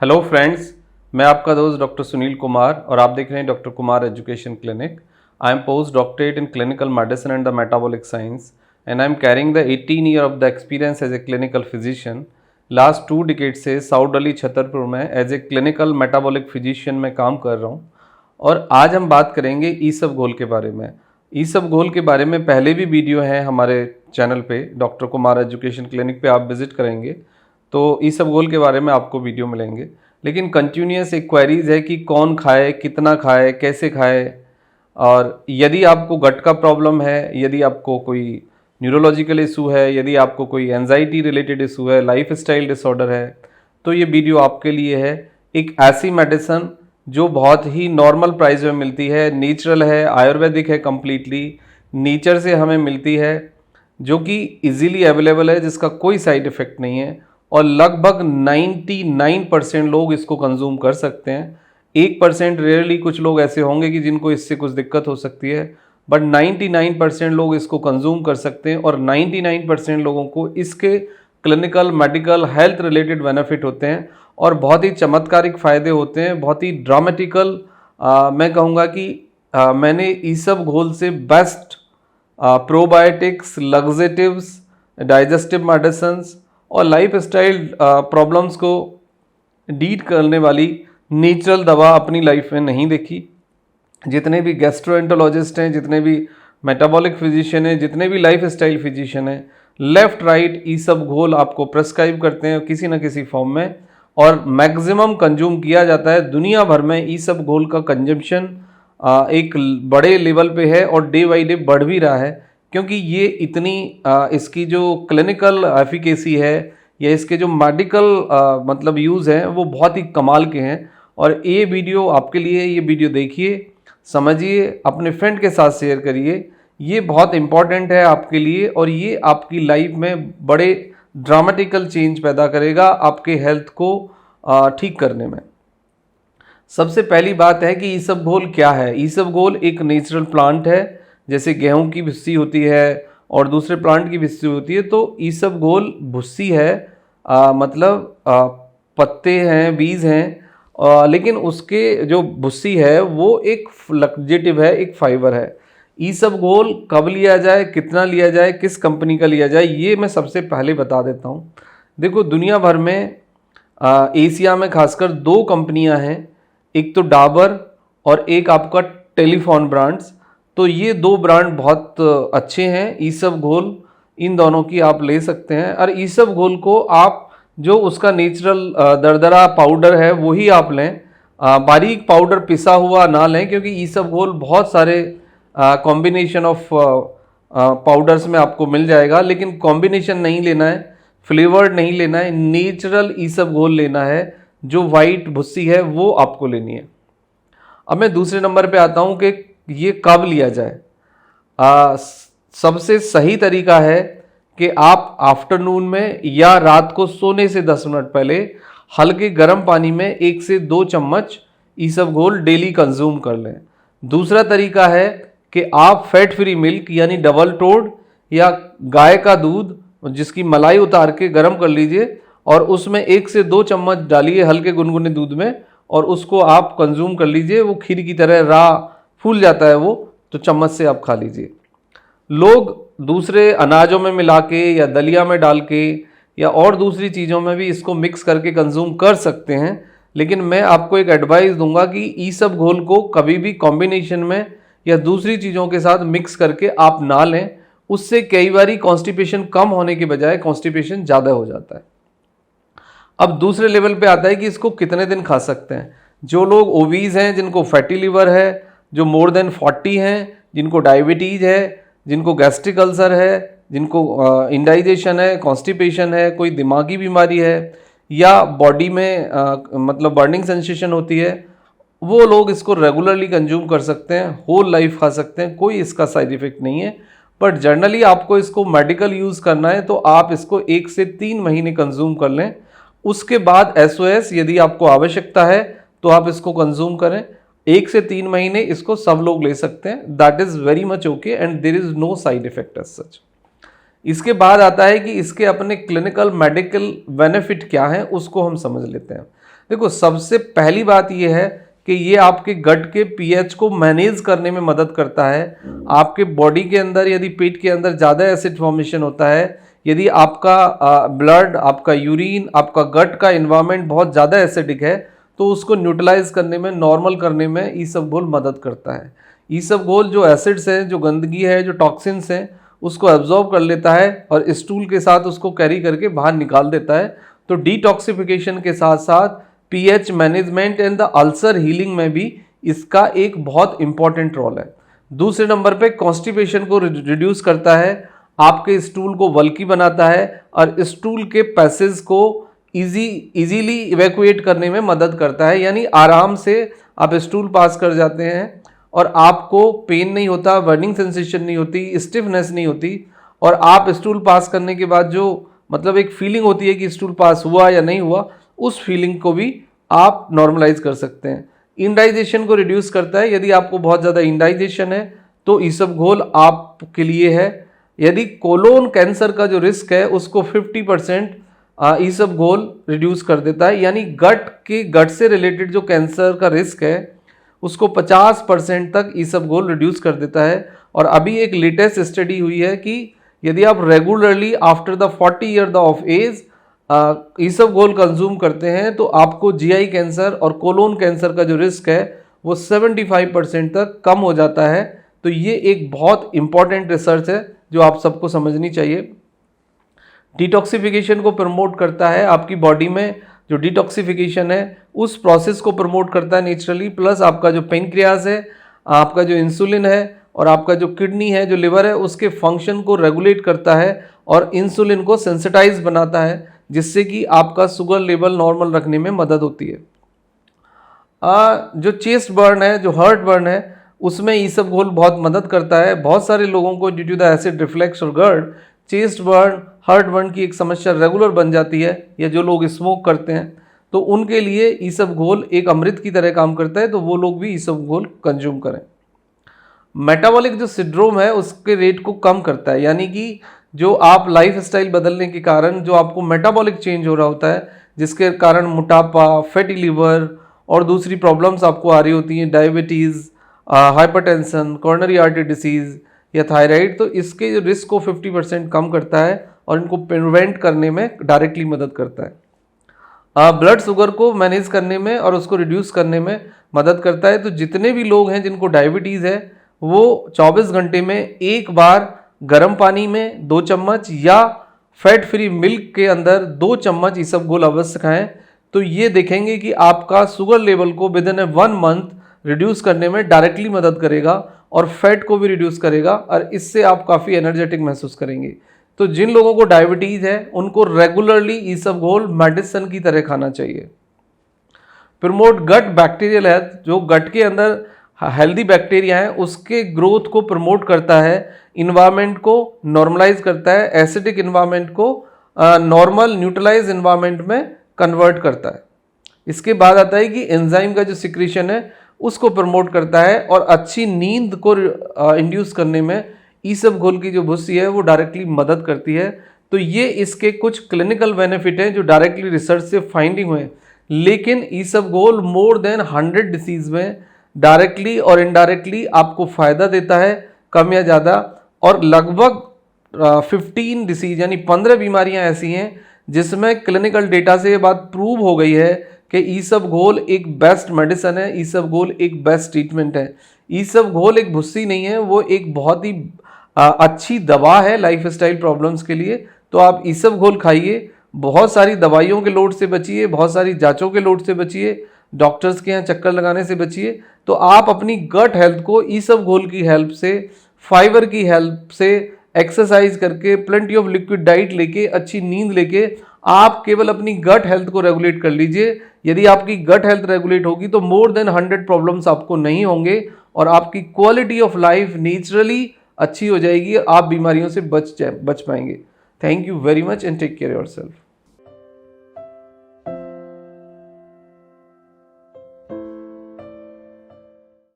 Hello friends, मैं आपका दोस्त डॉक्टर सुनील कुमार और आप देख रहे हैं doctor Kumar education clinic. I am post doctorate in clinical medicine and the metabolic science and I am caring the 18 year of the experience as a clinical physician. Last 2 decade से south Delhi Chhatarpur में as a clinical metabolic physician में काम कर रहा हूँ। और आज हम बात करेंगे ईसबगोल के बारे में। ईसबगोल के बारे में पहले भी वीडियो हैं हमारे चैनल पे, डॉक्टर कुमार एजुकेशन क्लिनिक पे आप विजिट करेंगे तो ईसबगोल के बारे में आपको वीडियो मिलेंगे। लेकिन कंटिन्यूस एक क्वेरीज है कि कौन खाए, कितना खाए, कैसे खाए, और यदि आपको गट का प्रॉब्लम है, यदि आपको कोई न्यूरोलॉजिकल इशू है, यदि आपको कोई एंजाइटी रिलेटेड इशू है, लाइफ स्टाइल डिसऑर्डर है, तो ये वीडियो आपके लिए है। एक ऐसी मेडिसिन जो बहुत ही नॉर्मल प्राइस में मिलती है, नेचुरल है, आयुर्वेदिक है, कम्प्लीटली नेचर से हमें मिलती है, जो कि इजीली अवेलेबल है, जिसका कोई साइड इफ़ेक्ट नहीं है और लगभग 99% लोग इसको कंज्यूम कर सकते हैं। 1% रेयरली कुछ लोग ऐसे होंगे कि जिनको इससे कुछ दिक्कत हो सकती है, बट 99% लोग इसको कंज्यूम कर सकते हैं और 99% लोगों को इसके clinical, medical, health related benefit होते हैं और बहुत ही चमत्कारिक फ़ायदे होते हैं, बहुत ही ड्रामेटिकल। मैं कहूँगा कि मैंने ईसबगोल से बेस्ट प्रोबायोटिक्स, लग्जेटिव्स, डाइजेस्टिव मेडिसिन्स और लाइफ स्टाइल प्रॉब्लम्स को डील करने वाली नेचुरल दवा अपनी लाइफ में नहीं देखी। जितने भी गैस्ट्रोएंटरोलॉजिस्ट हैं, जितने भी मेटाबॉलिक फिजिशियन हैं, जितने भी लाइफ स्टाइल फिजिशियन हैं, लेफ्ट राइट ईसबगोल आपको प्रेस्क्राइब करते हैं किसी न किसी फॉर्म में और मैक्सिमम कंज्यूम किया जाता है। दुनिया भर में ईसबगोल का कंजम्पशन एक बड़े लेवल पे है और डे बाई डे बढ़ भी रहा है, क्योंकि ये इतनी इसकी जो क्लिनिकल एफिकेसी है या इसके जो मेडिकल मतलब यूज़ हैं वो बहुत ही कमाल के हैं। और ये वीडियो आपके लिए, ये वीडियो देखिए, समझिए, अपने फ्रेंड के साथ शेयर करिए। ये बहुत इम्पॉर्टेंट है आपके लिए और ये आपकी लाइफ में बड़े ड्रामेटिकल चेंज पैदा करेगा आपके हेल्थ को ठीक करने में। सबसे पहली बात है कि ईसबगोल क्या है। ईसबगोल एक नेचुरल प्लांट है, जैसे गेहूं की भुस्सी होती है और दूसरे प्लांट की भुस्सी होती है, तो ईसबगोल भुस्सी है, मतलब पत्ते हैं, बीज हैं, लेकिन उसके जो भुस्सी है वो एक लग्जेटिव है, एक फाइबर है। ईसबगोल कब लिया जाए, कितना लिया जाए, किस कंपनी का लिया जाए, ये मैं सबसे पहले बता देता हूँ। देखो, दुनिया भर में एशिया में खासकर 2 कंपनियां हैं, एक तो डाबर और एक आपका टेलीफोन ब्रांड्स। तो ये 2 ब्रांड बहुत अच्छे हैं। ईसबगोल, इन दोनों की आप ले सकते हैं। और ईसबगोल को आप जो उसका नेचुरल दरदरा पाउडर है वही आप लें, बारीक पाउडर पिसा हुआ ना लें, क्योंकि ईसबगोल बहुत सारे कॉम्बिनेशन ऑफ पाउडर्स में आपको मिल जाएगा, लेकिन कॉम्बिनेशन नहीं लेना है, फ्लेवर्ड नहीं लेना है, नेचुरल ईसबगोल लेना है। जो वाइट भुस्सी है वो आपको लेनी है। अब मैं दूसरे नंबर पे आता हूँ कि ये कब लिया जाए। सबसे सही तरीका है कि आप आफ्टरनून में या रात को सोने से 10 मिनट पहले हल्के गर्म पानी में 1 से 2 चम्मच ईसबगोल डेली कंज्यूम कर लें। दूसरा तरीका है कि आप फैट फ्री मिल्क यानी डबल टोड या गाय का दूध जिसकी मलाई उतार के गर्म कर लीजिए और उसमें 1 से 2 चम्मच डालिए हल्के गुनगुने दूध में और उसको आप कंज्यूम कर लीजिए। वो खीर की तरह फूल जाता है वो, तो चम्मच से आप खा लीजिए। लोग दूसरे अनाजों में मिला के या दलिया में डाल के या और दूसरी चीज़ों में भी इसको मिक्स करके कंज्यूम कर सकते हैं, लेकिन मैं आपको एक एडवाइस दूंगा कि ईसबगोल को कभी भी कॉम्बिनेशन में या दूसरी चीज़ों के साथ मिक्स करके आप ना लें। उससे कई बारी कॉन्स्टिपेशन कम होने के बजाय कॉन्स्टिपेशन ज़्यादा हो जाता है। अब दूसरे लेवल पे आता है कि इसको कितने दिन खा सकते हैं। जो लोग ओबीज हैं, जिनको फैटी लिवर है, जो मोर देन 40 हैं, जिनको डायबिटीज़ है, जिनको गैस्ट्रिक अल्सर है, जिनको इंडाइजेशन है, कॉन्स्टिपेशन है, कोई दिमागी बीमारी है या बॉडी में मतलब बर्निंग सेंसेशन होती है, वो लोग इसको रेगुलरली कंज्यूम कर सकते हैं, होल लाइफ खा सकते हैं, कोई इसका साइड इफ़ेक्ट नहीं है। बट जनरली आपको इसको मेडिकल यूज़ करना है तो आप इसको 1 से 3 महीने कंज्यूम कर लें। उसके बाद SOS यदि आपको आवश्यकता है तो आप इसको कंज्यूम करें। 1 से 3 महीने इसको सब लोग ले सकते हैं। That is very much okay and there is no side effect as such. इसके बाद आता है कि इसके अपने क्लिनिकल मेडिकल बेनिफिट क्या हैं, उसको हम समझ लेते हैं। देखो, सबसे पहली बात ये है कि ये आपके गट के पीएच को मैनेज करने में मदद करता है। आपके बॉडी के अंदर यदि पेट के अंदर ज़्यादा एसिड फॉर्मेशन होता है, यदि आपका ब्लड, आपका यूरिन, आपका गट का इन्वायरमेंट बहुत ज़्यादा एसिडिक है, तो उसको न्यूट्रलाइज करने में, नॉर्मल करने में ईसबगोल मदद करता है। ईसबगोल जो एसिड्स हैं, जो गंदगी है, जो टॉक्सिन्स हैं, उसको एब्जॉर्ब कर लेता है और स्टूल के साथ उसको कैरी करके बाहर निकाल देता है। तो डिटॉक्सिफिकेशन के साथ साथ pH management and the ulcer healing में भी इसका एक बहुत इंपॉर्टेंट रोल है। दूसरे नंबर पे कॉन्स्टिपेशन को रिड्यूस करता है, आपके स्टूल को बल्की बनाता है और स्टूल के पैसेज को इजीली इवैक्यूएट करने में मदद करता है। यानी आराम से आप स्टूल पास कर जाते हैं और आपको पेन नहीं होता, बर्निंग सेंसेशन नहीं होती, स्टिफनेस नहीं होती, और आप स्टूल पास करने के बाद जो मतलब एक फीलिंग होती है कि स्टूल पास हुआ या नहीं हुआ, उस फीलिंग को भी आप नॉर्मलाइज कर सकते हैं। इंडाइजेशन को रिड्यूस करता है। यदि आपको बहुत ज़्यादा इंडाइजेशन है तो ईसबगोल आपके लिए है। यदि कोलोन कैंसर का जो रिस्क है उसको 50% ईसबगोल रिड्यूस कर देता है। यानी गट से रिलेटेड जो कैंसर का रिस्क है उसको 50% तक ईसबगोल रिड्यूस कर देता है। और अभी एक लेटेस्ट स्टडी हुई है कि यदि आप regularly after the 40 year of age ईसबगोल कंज्यूम करते हैं तो आपको जीआई कैंसर और कोलोन कैंसर का जो रिस्क है वो 75% तक कम हो जाता है। तो ये एक बहुत इंपॉर्टेंट रिसर्च है जो आप सबको समझनी चाहिए। डिटॉक्सिफिकेशन को प्रमोट करता है, आपकी बॉडी में जो डिटॉक्सिफिकेशन है उस प्रोसेस को प्रमोट करता है नेचुरली। प्लस आपका जो पेनक्रियाज है, आपका जो इंसुलिन है और आपका जो किडनी है, जो लिवर है, उसके फंक्शन को रेगुलेट करता है और इंसुलिन को सेंसिटाइज बनाता है, जिससे कि आपका शुगर लेवल नॉर्मल रखने में मदद होती है। जो चेस्ट बर्न है, जो हार्ट बर्न है, उसमें ईसबगोल बहुत मदद करता है। बहुत सारे लोगों को due to the acid reflux और GERD chest burn, heart burn की एक समस्या रेगुलर बन जाती है, या जो लोग स्मोक करते हैं तो उनके लिए ईसबगोल एक अमृत की तरह काम करता है, तो वो लोग भी ईसबगोल कंज्यूम करें। मेटाबॉलिक जो सिंड्रोम है उसके रेट को कम करता है। यानी कि जो आप लाइफस्टाइल बदलने के कारण जो आपको मेटाबॉलिक चेंज हो रहा होता है, जिसके कारण मोटापा, फैटी लिवर और दूसरी प्रॉब्लम्स आपको आ रही होती हैं, diabetes, hypertension, coronary artery disease या थायराइड, तो इसके जो रिस्क को 50% कम करता है और इनको प्रिवेंट करने में डायरेक्टली मदद करता है। ब्लड शुगर को मैनेज करने में और उसको रिड्यूस करने में मदद करता है। तो जितने भी लोग हैं जिनको डायबिटीज़ है वो 24 घंटे में एक बार गर्म पानी में 2 चम्मच या फैट फ्री मिल्क के अंदर 2 चम्मच ईसबगोल अवश्य खाएं। तो ये देखेंगे कि आपका शुगर लेवल को विद इन 1 मंथ रिड्यूस करने में डायरेक्टली मदद करेगा और फैट को भी रिड्यूस करेगा, और इससे आप काफ़ी एनर्जेटिक महसूस करेंगे। तो जिन लोगों को डायबिटीज़ है उनको रेगुलरली ईसबगोल मेडिसिन की तरह खाना चाहिए। प्रमोट गट बैक्टीरियल हेल्थ, जो गट के अंदर हेल्दी बैक्टीरिया है उसके ग्रोथ को प्रमोट करता है, इन्वायरमेंट को नॉर्मलाइज करता है, एसिडिक इन्वायरमेंट को नॉर्मल न्यूट्रलाइज इन्वायरमेंट में कन्वर्ट करता है। इसके बाद आता है कि एंजाइम का जो सिक्रीशन है उसको प्रमोट करता है और अच्छी नींद को इंड्यूस करने में ईसबगोल की जो भुस्सी है वो डायरेक्टली मदद करती है। तो ये इसके कुछ क्लिनिकल बेनिफिट हैं जो डायरेक्टली रिसर्च से फाइंडिंग हुए। लेकिन ईसबगोल मोर देन 100 डिसीज में डायरेक्टली और इनडायरेक्टली आपको फ़ायदा देता है, कम या ज़्यादा, और लगभग 15 डिसीज यानी 15 बीमारियां ऐसी हैं जिसमें क्लिनिकल डेटा से ये बात प्रूव हो गई है कि ईसबगोल एक बेस्ट मेडिसिन है, ईसबगोल एक बेस्ट ट्रीटमेंट है। ईसबगोल एक भुस्सी नहीं है, वो एक बहुत ही अच्छी दवा है लाइफस्टाइल प्रॉब्लम्स के लिए। तो आप ईसबगोल खाइए, बहुत सारी दवाइयों के लोड से बचिए, बहुत सारी जांचों के लोड से बचिए, डॉक्टर्स के यहाँ चक्कर लगाने से बचिए। तो आप अपनी गट हेल्थ को ईसबगोल की हेल्प से, फाइबर की हेल्प से, एक्सरसाइज करके, प्लेंटी ऑफ लिक्विड डाइट लेके, अच्छी नींद लेके आप केवल अपनी गट हेल्थ को रेगुलेट कर लीजिए। यदि आपकी गट हेल्थ रेगुलेट होगी तो मोर देन 100 प्रॉब्लम्स आपको नहीं होंगे और आपकी क्वालिटी ऑफ लाइफ नेचुरली अच्छी हो जाएगी, आप बीमारियों से बच पाएंगे। Thank you very much and take care yourself.